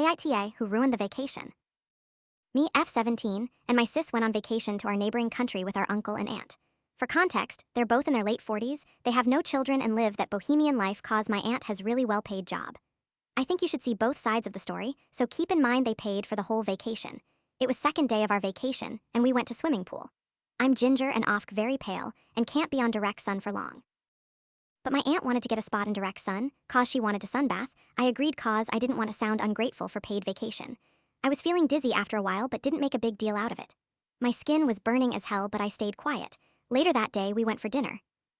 AITA who ruined the vacation. Me, F17, and my sis went on vacation to our neighboring country with our uncle and aunt. For context, they're both in their late 40s, they have no children and live that bohemian life cause my aunt has really well-paid job. I think you should see both sides of the story, so keep in mind they paid for the whole vacation. It was second day of our vacation, and we went to swimming pool. I'm ginger and off very pale, and can't be on direct sun for long. But my aunt wanted to get a spot in direct sun, cause she wanted to sunbath. I agreed cause I didn't want to sound ungrateful for paid vacation. I was feeling dizzy after a while but didn't make a big deal out of it. My skin was burning as hell but I stayed quiet. Later that day we went for dinner.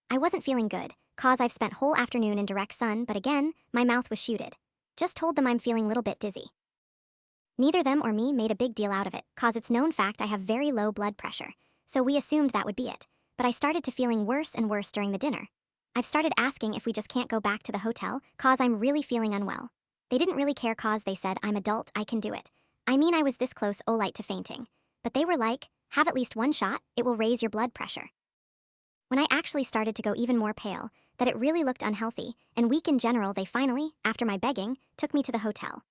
I wasn't feeling good, cause I've spent whole afternoon in direct sun but again, my mouth was shooted. Just told them I'm feeling little bit dizzy. Neither them or me made a big deal out of it, cause it's known fact I have very low blood pressure. So we assumed that would be it. But I started to feeling worse and worse during the dinner. I've started asking if we just can't go back to the hotel, cause I'm really feeling unwell. They didn't really care cause they said I'm adult, I can do it. I mean I was this close Olite to fainting. But they were like, have at least one shot, it will raise your blood pressure. When I actually started to go even more pale, that it really looked unhealthy, and weak in general they finally, after my begging, took me to the hotel.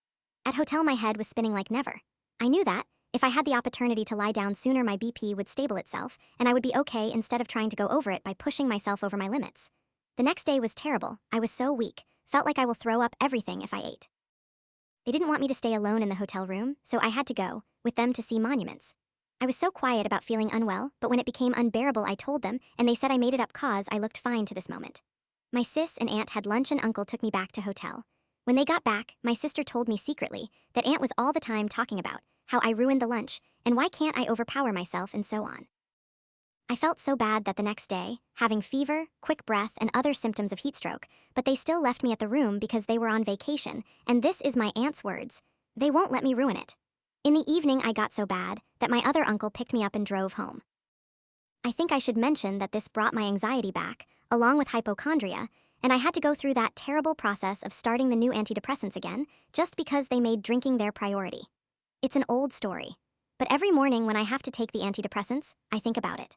At hotel my head was spinning like never. I knew that, if I had the opportunity to lie down sooner my BP would stable itself, and I would be okay instead of trying to go over it by pushing myself over my limits. The next day was terrible, I was so weak, felt like I will throw up everything if I ate. They didn't want me to stay alone in the hotel room, so I had to go, with them to see monuments. I was so quiet about feeling unwell, but when it became unbearable I told them, and they said I made it up cause I looked fine to this moment. My sis and aunt had lunch and uncle took me back to hotel. When they got back, my sister told me secretly that aunt was all the time talking about how I ruined the lunch, and why can't I overpower myself and so on. I felt so bad that the next day, having fever, quick breath, and other symptoms of heat stroke, but they still left me at the room because they were on vacation, and this is my aunt's words. They won't let me ruin it. In the evening I got so bad that my other uncle picked me up and drove home. I think I should mention that this brought my anxiety back, along with hypochondria, and I had to go through that terrible process of starting the new antidepressants again, just because they made drinking their priority. It's an old story. But every morning when I have to take the antidepressants, I think about it.